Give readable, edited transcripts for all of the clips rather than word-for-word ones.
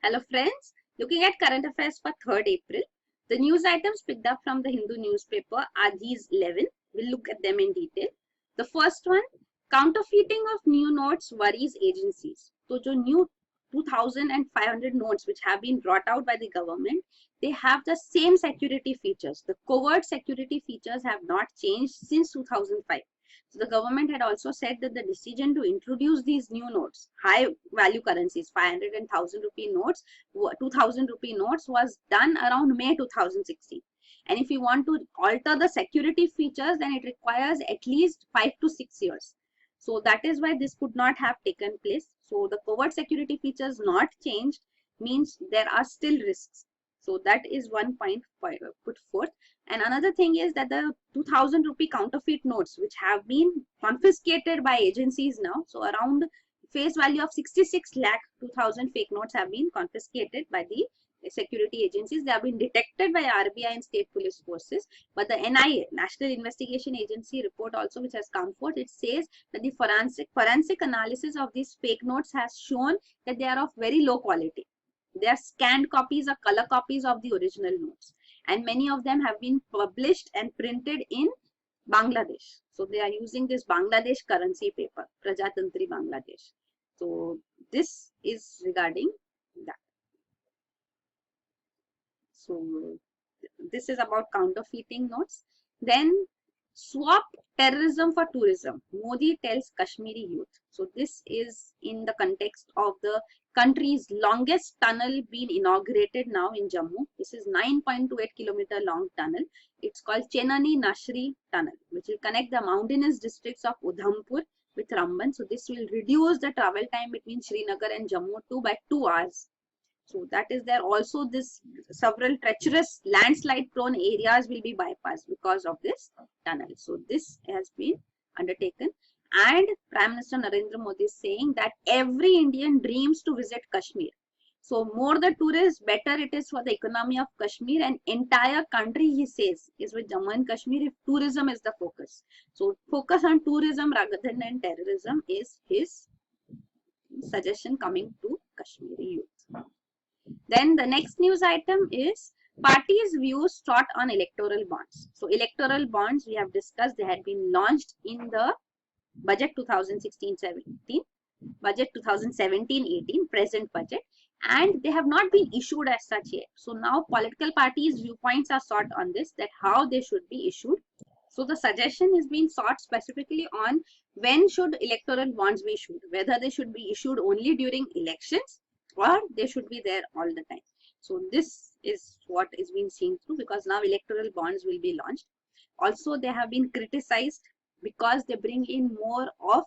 Hello friends, looking at current affairs for 3rd April. The news items picked up from the Hindu newspaper are these 11. We'll look at them in detail. The first one, counterfeiting of new notes worries agencies. So, jo new 2,500 notes which have been brought out by the government, they have the same security features. The covert security features have not changed since 2005. So the government had also said that the decision to introduce these new notes, high value currencies, 500 and 1,000 rupee notes, 2,000 rupee notes, was done around May 2016. And if you want to alter the security features, then it requires at least 5 to 6 years. So that is why this could not have taken place. So the covert security features not changed means there are still risks. So that is one point put forth. And another thing is that the 2,000 rupee counterfeit notes, which have been confiscated by agencies now, so around face value of 66 lakh 2,000 fake notes have been confiscated by the security agencies. They have been detected by RBI and state police forces. But the NIA, National Investigation Agency report also, which has come forth, it says that the forensic analysis of these fake notes has shown that they are of very low quality. They are scanned copies or color copies of the original notes. And many of them have been published and printed in Bangladesh. So they are using this Bangladesh currency paper, Prajatantri Bangladesh. So this is regarding that. So this is about counterfeiting notes. Then swap terrorism for tourism. Modi tells Kashmiri youth. So this is in the context of the country's longest tunnel being inaugurated now in Jammu. This is 9.28 kilometer long tunnel. It's called Chenani Nashri Tunnel, which will connect the mountainous districts of Udhampur with Ramban. So this will reduce the travel time between Srinagar and Jammu by 2 hours. So that is there. Also, this several treacherous landslide prone areas will be bypassed because of this tunnel. So this has been undertaken. And Prime Minister Narendra Modi is saying that every Indian dreams to visit Kashmir. So more the tourists, better it is for the economy of Kashmir, and entire country, he says, is with Jammu and Kashmir if tourism is the focus. So focus on tourism rather than terrorism is his suggestion coming to Kashmiri youth. Then the next news item is parties' views sought on electoral bonds. So electoral bonds, we have discussed, they had been launched in the budget 2016-17, budget 2017-18, present budget, and they have not been issued as such yet. So now political parties' viewpoints are sought on this, that how they should be issued. So the suggestion is being sought specifically on when should electoral bonds be issued, whether they should be issued only during elections or they should be there all the time. So this is what is being seen through, because now electoral bonds will be launched. Also, they have been criticized because they bring in more of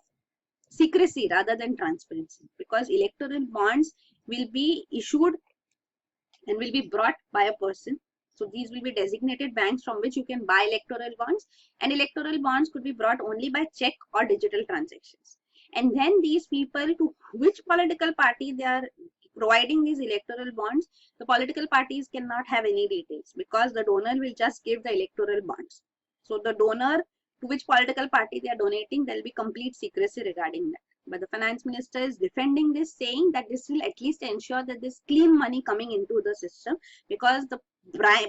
secrecy rather than transparency, because electoral bonds will be issued and will be brought by a person. So these will be designated banks from which you can buy electoral bonds, and electoral bonds could be brought only by check or digital transactions. And then these people, to which political party they are providing these electoral bonds, the political parties cannot have any details, because the donor will just give the electoral bonds. So the donor, to which political party they are donating, there will be complete secrecy regarding that. But the finance minister is defending this, saying that this will at least ensure that there's clean money coming into the system, because the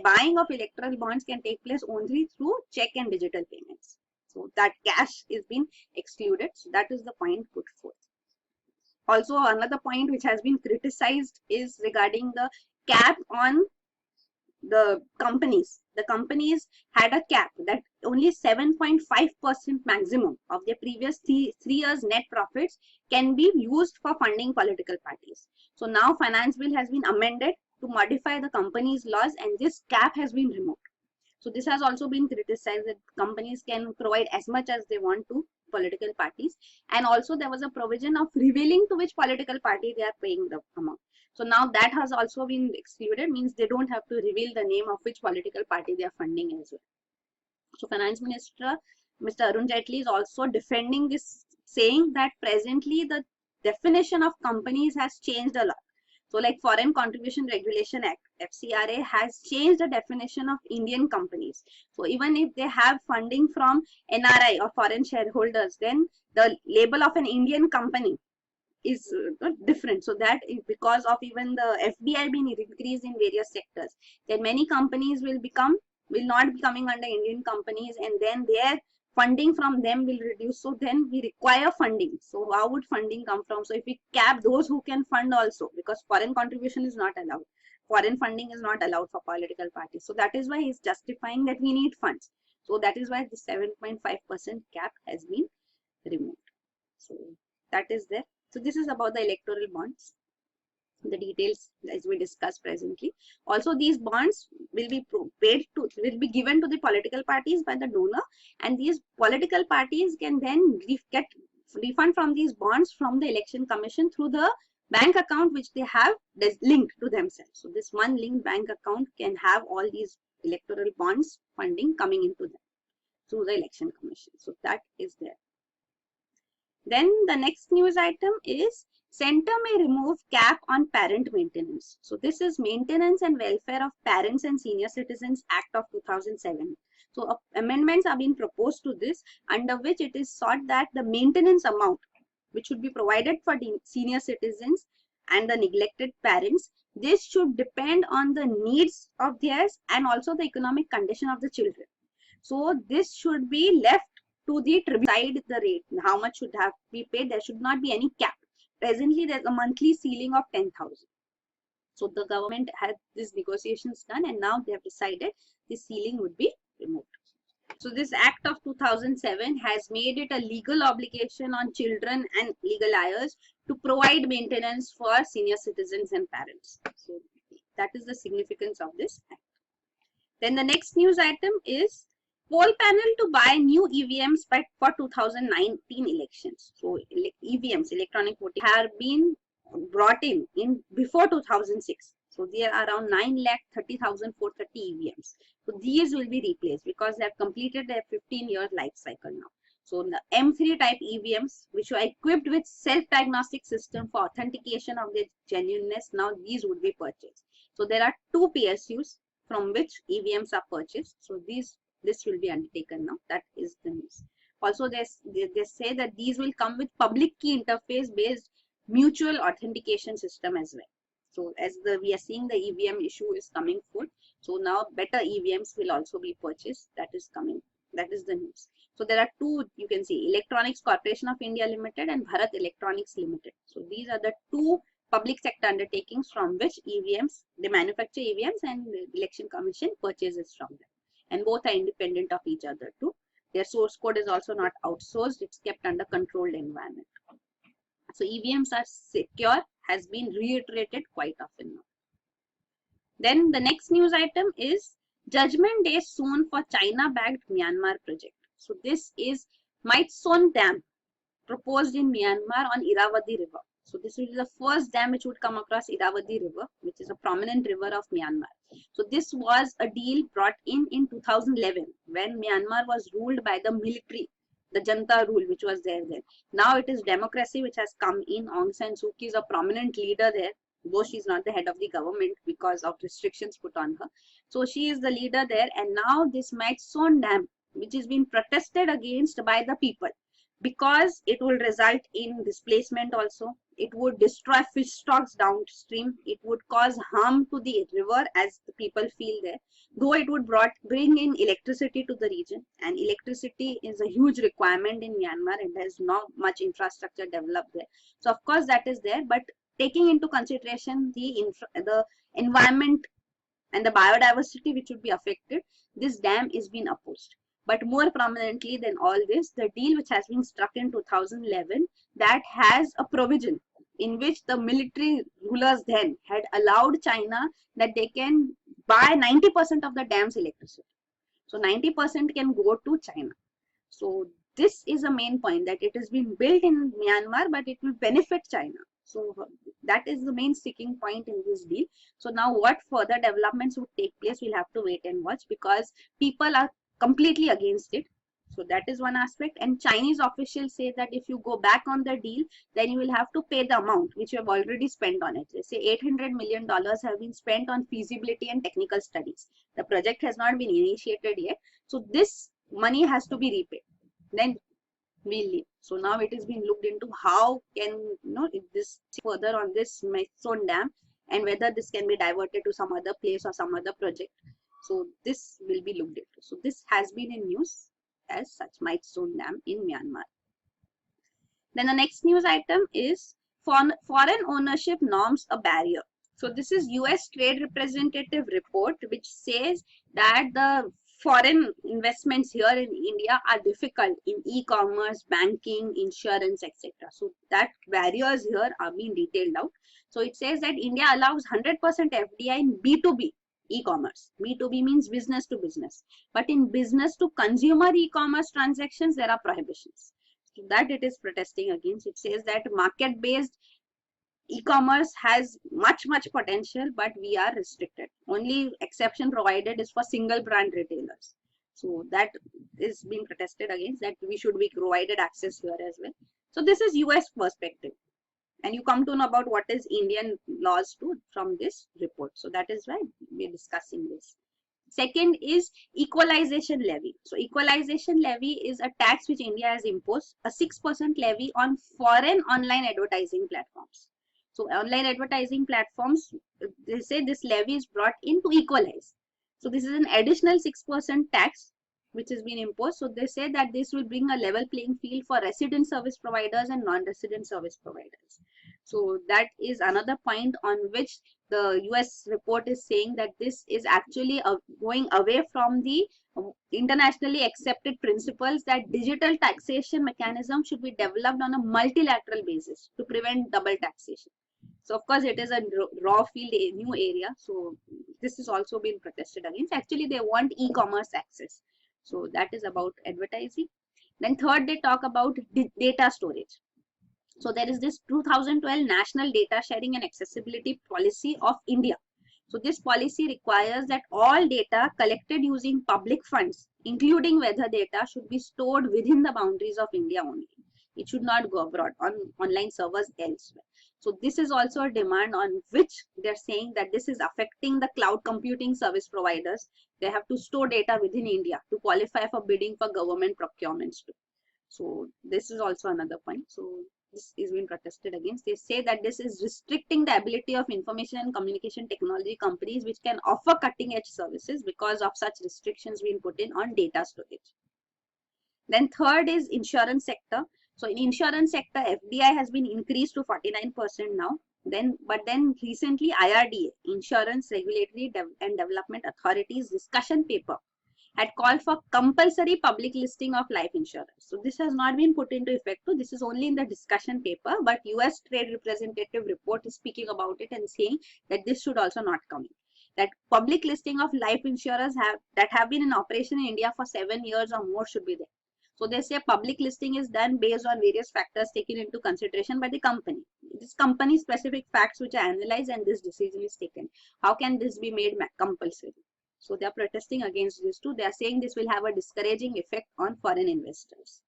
buying of electoral bonds can take place only through check and digital payments. So that cash is being excluded. So that is the point put forth. Also, another point which has been criticized is regarding the cap on the companies. The companies had a cap that only 7.5% maximum of their previous three years net profits can be used for funding political parties. So now finance bill has been amended to modify the companies' laws, and this cap has been removed. So this has also been criticized, that companies can provide as much as they want to political parties. And also there was a provision of revealing to which political party they are paying the amount. So now that has also been excluded, means they don't have to reveal the name of which political party they are funding as well. So Finance Minister Mr. Arun Jaitley is also defending this, saying that presently the definition of companies has changed a lot. So like Foreign Contribution Regulation Act, FCRA, has changed the definition of Indian companies. So even if they have funding from NRI or foreign shareholders, then the label of an Indian company is different. So that is because of even the FDI being increased in various sectors, then many companies will not be coming under Indian companies, and then their funding from them will reduce. So then we require funding. So how would funding come from? So if we cap those who can fund also, because foreign contribution is not allowed, foreign funding is not allowed for political parties. So that is why he's justifying that we need funds. So that is why the 7.5% cap has been removed. So that is there. So this is about the electoral bonds, the details as we discussed presently. Also, these bonds will be given to the political parties by the donor, and these political parties can then get refund from these bonds from the election commission through the bank account which they have linked to themselves. So this one linked bank account can have all these electoral bonds funding coming into them through the election commission. So that is there. Then the next news item is Centre may remove cap on parent maintenance. So this is Maintenance and Welfare of Parents and Senior Citizens Act of 2007. So amendments are being proposed to this, under which it is sought that the maintenance amount which should be provided for the senior citizens and the neglected parents, this should depend on the needs of theirs and also the economic condition of the children. So this should be left to the tribunal decide the rate, how much should have to be paid. There should not be any cap. Presently, there's a monthly ceiling of 10,000. So the government had these negotiations done, and now they have decided the ceiling would be removed. So this Act of 2007 has made it a legal obligation on children and legal heirs to provide maintenance for senior citizens and parents. So that is the significance of this Act. Then the next news item is poll panel to buy new EVMs for 2019 elections. So EVMs, electronic voting, have been brought in before 2006. So there are around 9,30,430 EVMs. So these will be replaced because they have completed their 15-year life cycle now. So the M3 type EVMs, which are equipped with self-diagnostic system for authentication of their genuineness, now these would be purchased. So there are 2 PSUs from which EVMs are purchased. So this will be undertaken now. That is the news. Also, they say that these will come with public key interface based mutual authentication system as well. So as we are seeing the EVM issue is coming forth. So now better EVMs will also be purchased. That is coming. That is the news. So there are 2, you can see, Electronics Corporation of India Limited and Bharat Electronics Limited. So these are the 2 public sector undertakings from which EVMs, they manufacture EVMs and the Election Commission purchases from them. And both are independent of each other too. Their source code is also not outsourced. It's kept under controlled environment. So EVMs are secure, has been reiterated quite often now. Then the next news item is judgment day soon for China-backed Myanmar project. So this is Maitson Dam proposed in Myanmar on Irrawaddy River. So this will be the first dam which would come across Irrawaddy River, which is a prominent river of Myanmar. So this was a deal brought in 2011 when Myanmar was ruled by the military, the Junta rule which was there then. Now it is democracy which has come in. Aung San Suu Kyi is a prominent leader there, though she is not the head of the government because of restrictions put on her. So she is the leader there, and now this Maitson Dam, which is being protested against by the people, because it will result in displacement also. It would destroy fish stocks downstream. It would cause harm to the river as the people feel there. Though it would bring in electricity to the region, and electricity is a huge requirement in Myanmar and there's not much infrastructure developed there. So of course that is there, but taking into consideration the environment and the biodiversity which would be affected, this dam is being opposed. But more prominently than all this, the deal which has been struck in 2011 that has a provision in which the military rulers then had allowed China that they can buy 90% of the dam's electricity. So 90% can go to China. So this is a main point, that it has been built in Myanmar, but it will benefit China. So that is the main sticking point in this deal. So now what further developments would take place, we'll have to wait and watch, because people are completely against it. So that is one aspect. And Chinese officials say that if you go back on the deal, then you will have to pay the amount which you have already spent on it. They say $800 million have been spent on feasibility and technical studies. The project has not been initiated yet. So this money has to be repaid. Then we live. So now it is being looked into how can this further on this Maidstone Dam, and whether this can be diverted to some other place or some other project. So this will be looked into. So this has been in news as such, Maidstone Dam in Myanmar. Then the next news item is foreign ownership norms a barrier. So this is US Trade Representative report which says that the foreign investments here in India are difficult in e-commerce, banking, insurance, etc. So that barriers here are being detailed out. So it says that India allows 100% FDI in B2B e-commerce. B2B means business to business. But in business to consumer e-commerce transactions, there are prohibitions. So that it is protesting against. It says that market-based e-commerce has much potential, but we are restricted. Only exception provided is for single brand retailers. So that is being protested against, that we should be provided access here as well. So this is US perspective, and you come to know about what is Indian laws too from this report. So that is why we are discussing this. Second is equalization levy. So equalization levy is a tax which India has imposed, a 6% levy on foreign online advertising platforms. So online advertising platforms, they say this levy is brought in to equalize. So this is an additional 6% tax which has been imposed. So they say that this will bring a level playing field for resident service providers and non-resident service providers. So that is another point on which the US report is saying that this is actually going away from the internationally accepted principles that digital taxation mechanism should be developed on a multilateral basis to prevent double taxation. So of course it is a raw field, a new area. So this is also being protested against. Actually they want e-commerce access. So that is about advertising. Then third, they talk about data storage. So there is this 2012 National Data Sharing and Accessibility Policy of India. So this policy requires that all data collected using public funds, including weather data, should be stored within the boundaries of India only. It should not go abroad on online servers elsewhere. So this is also a demand on which they're saying that this is affecting the cloud computing service providers. They have to store data within India to qualify for bidding for government procurements too. So this is also another point. So this is being protested against. They say that this is restricting the ability of information and communication technology companies which can offer cutting edge services because of such restrictions being put in on data storage. Then third is insurance sector. So in insurance sector, FDI has been increased to 49% now. But then recently IRDA, Insurance Regulatory and Development Authority's discussion paper had called for compulsory public listing of life insurance. So this has not been put into effect. This is only in the discussion paper, but US Trade Representative report is speaking about it and saying that this should also not come in. That public listing of life insurers that have been in operation in India for 7 years or more should be there. So they say public listing is done based on various factors taken into consideration by the company. This company specific facts which are analyzed and this decision is taken. How can this be made compulsory? So they are protesting against this too. They are saying this will have a discouraging effect on foreign investors.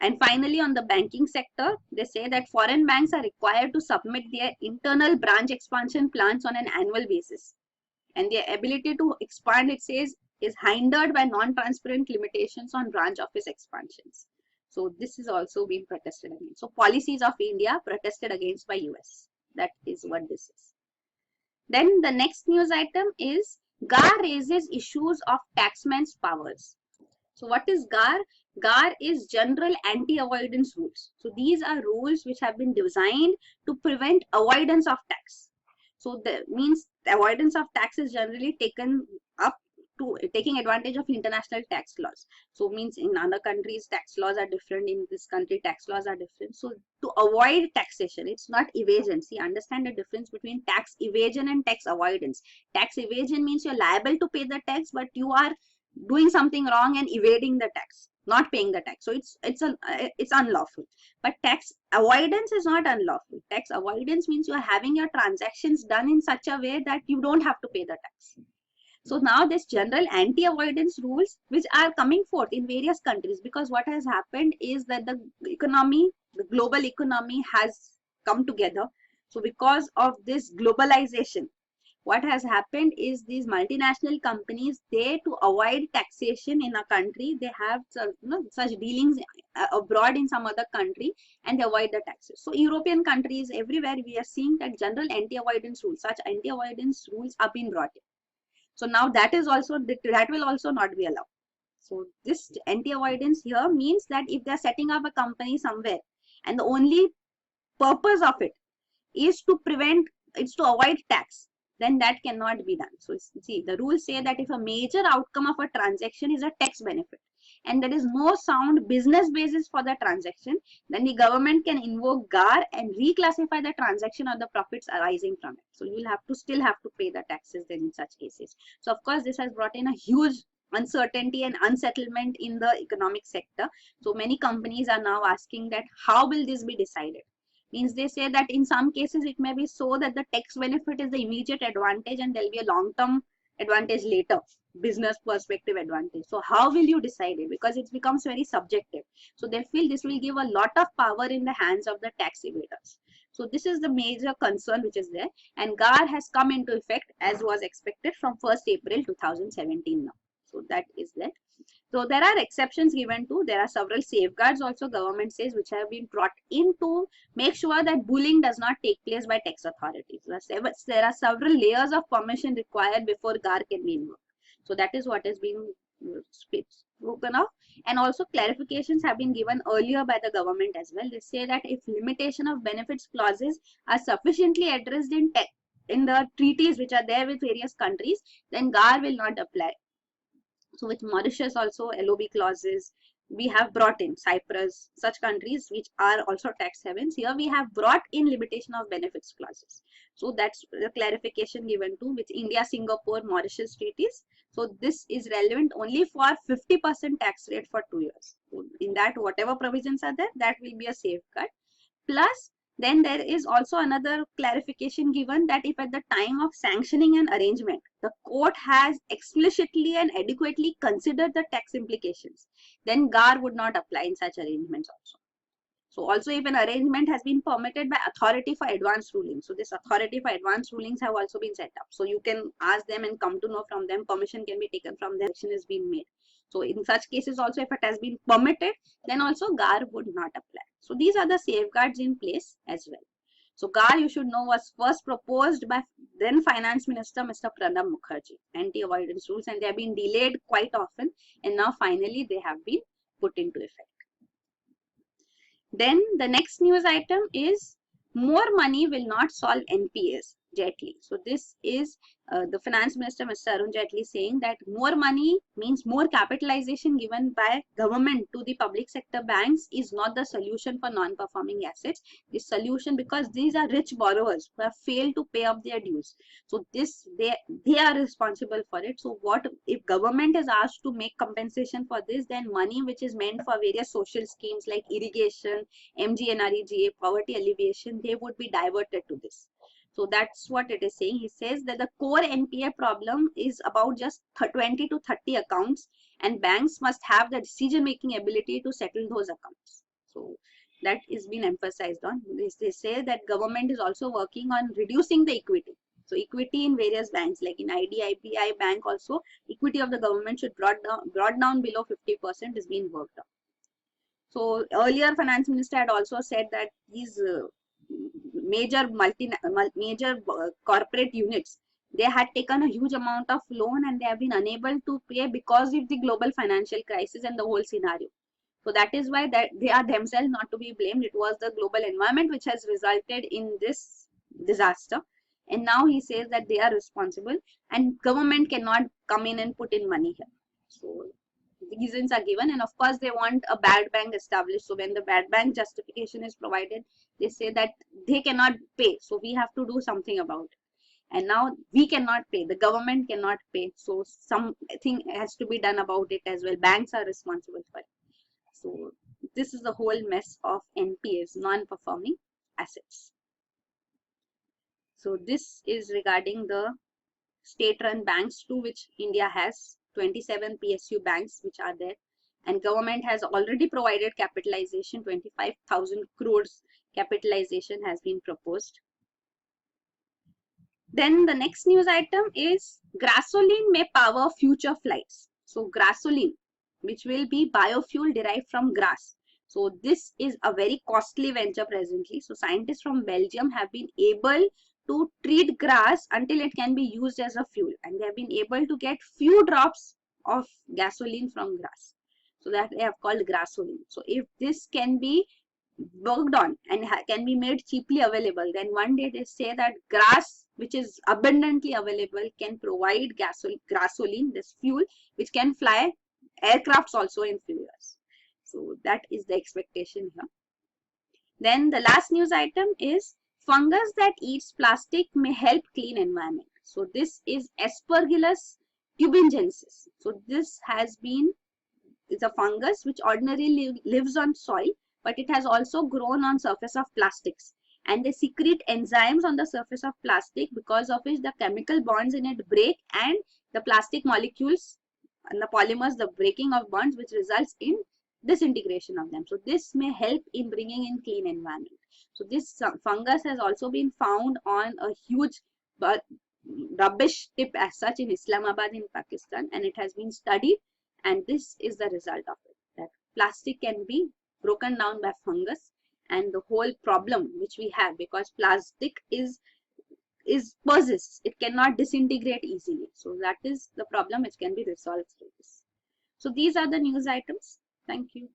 And finally, on the banking sector, they say that foreign banks are required to submit their internal branch expansion plans on an annual basis. And their ability to expand, it says, is hindered by non-transparent limitations on branch office expansions. So this is also being protested against. So policies of India protested against by US. That is what this is. Then the next news item is GAR raises issues of taxman's powers. So what is GAR? GAR is General Anti-Avoidance Rules. So these are rules which have been designed to prevent avoidance of tax. So that means the avoidance of tax is generally taken up to taking advantage of international tax laws. So means in other countries tax laws are different, in this country tax laws are different. So to avoid taxation, it's not evasion. See, understand the difference between tax evasion and tax avoidance. Tax evasion means you're liable to pay the tax, but you are doing something wrong and evading the tax, not paying the tax. So it's unlawful. But tax avoidance is not unlawful. Tax avoidance means you are having your transactions done in such a way that you don't have to pay the tax. So now this general anti-avoidance rules which are coming forth in various countries, because what has happened is that the global economy has come together. So because of this globalization, what has happened is these multinational companies, they, to avoid taxation in a country, they have such dealings abroad in some other country, and they avoid the taxes. So European countries, everywhere we are seeing that general anti-avoidance rules, such anti-avoidance rules are being brought in. So now that is also, that will also not be allowed. So this anti-avoidance here means that if they are setting up a company somewhere and the only purpose of it is to prevent, it's to avoid tax, then that cannot be done. So see, the rules say that if a major outcome of a transaction is a tax benefit and there is no sound business basis for the transaction, then the government can invoke GAR and reclassify the transaction or the profits arising from it. So you will have to still have to pay the taxes then in such cases. So of course this has brought in a huge uncertainty and unsettlement in the economic sector. So many companies are now asking that how will this be decided? Means they say that in some cases it may be so that the tax benefit is the immediate advantage and there will be a long-term advantage later, business perspective advantage. So how will you decide it? Because it becomes very subjective. So they feel this will give a lot of power in the hands of the tax evaders. So this is the major concern which is there, and GAR has come into effect as was expected from 1st April 2017 now. So that is that. So there are exceptions given to, there are several safeguards also government says which have been brought in to make sure that bullying does not take place by tax authorities. There are several layers of permission required before GAR can be invoked. So that is what is being spoken of, and also clarifications have been given earlier by the government as well. They say that if limitation of benefits clauses are sufficiently addressed in the treaties which are there with various countries, then GAR will not apply. So with Mauritius also LOB clauses we have brought in, Cyprus, such countries which are also tax havens. Here we have brought in limitation of benefits clauses. So that's the clarification given to with India, Singapore, Mauritius treaties. So this is relevant only for 50% tax rate for 2 years. So in that, whatever provisions are there, that will be a safeguard. Plus, then there is also another clarification given that if at the time of sanctioning an arrangement, the court has explicitly and adequately considered the tax implications, then GAR would not apply in such arrangements also. So also if an arrangement has been permitted by authority for advance rulings, so this authority for advance rulings have also been set up. So you can ask them and come to know from them, permission can be taken from them, action is being made. So in such cases also, if it has been permitted, then also GAR would not apply. So these are the safeguards in place as well. So GAR, you should know, was first proposed by then Finance Minister Mr. Pranab Mukherjee, anti-avoidance rules, and they have been delayed quite often, and now finally they have been put into effect. Then the next news item is more money will not solve NPAs. Jaitley. So this is the Finance Minister Mr. Arun Jaitley saying that more money means more capitalization given by government to the public sector banks is not the solution for non-performing assets. The solution, because these are rich borrowers who have failed to pay up their dues. So this they are responsible for it. So what if government is asked to make compensation for this, then money which is meant for various social schemes like irrigation, MGNREGA, poverty alleviation, they would be diverted to this. So that's what it is saying. He says that the core NPA problem is about just 20 to 30 accounts, and banks must have the decision-making ability to settle those accounts. So that is being emphasized on. They say that government is also working on reducing the equity. So equity in various banks like in IDIPI bank also, equity of the government should brought down below 50% is being worked on. So earlier Finance Minister had also said that these major corporate units, they had taken a huge amount of loan and they have been unable to pay because of the global financial crisis and the whole scenario. So that is why that they are themselves not to be blamed. It was the global environment which has resulted in this disaster. And now he says that they are responsible and government cannot come in and put in money here. So reasons are given, and of course they want a bad bank established. So when the bad bank justification is provided, they say that they cannot pay, so we have to do something about it. And now we cannot pay, the government cannot pay, so something has to be done about it as well. Banks are responsible for it. So this is the whole mess of NPAs, non-performing assets. So this is regarding the state-run banks too, which India has 27 PSU banks which are there, and government has already provided capitalization. 25,000 crores capitalization has been proposed. Then the next news item is gasoline may power future flights. So gasoline, which will be biofuel derived from grass. So this is a very costly venture presently. So scientists from Belgium have been able to treat grass until it can be used as a fuel, and they have been able to get few drops of gasoline from grass. So that they have called gasoline. So if this can be worked on and can be made cheaply available, then one day they say that grass, which is abundantly available, can provide gasoline, this fuel, which can fly aircrafts also in few years. So that is the expectation here. Then the last news item is fungus that eats plastic may help clean environment. So this is Aspergillus tuberculosis. So this has been, it's a fungus which ordinarily lives on soil, but it has also grown on surface of plastics, and they secrete enzymes on the surface of plastic, because of which the chemical bonds in it break and the plastic molecules and the polymers, the breaking of bonds, which results in disintegration of them. So this may help in bringing in clean environment. So this fungus has also been found on a huge rubbish tip as such in Islamabad in Pakistan, and it has been studied, and this is the result of it, that plastic can be broken down by fungus, and the whole problem which we have, because plastic is persists, it cannot disintegrate easily. So that is the problem which can be resolved through this. So these are the news items. Thank you.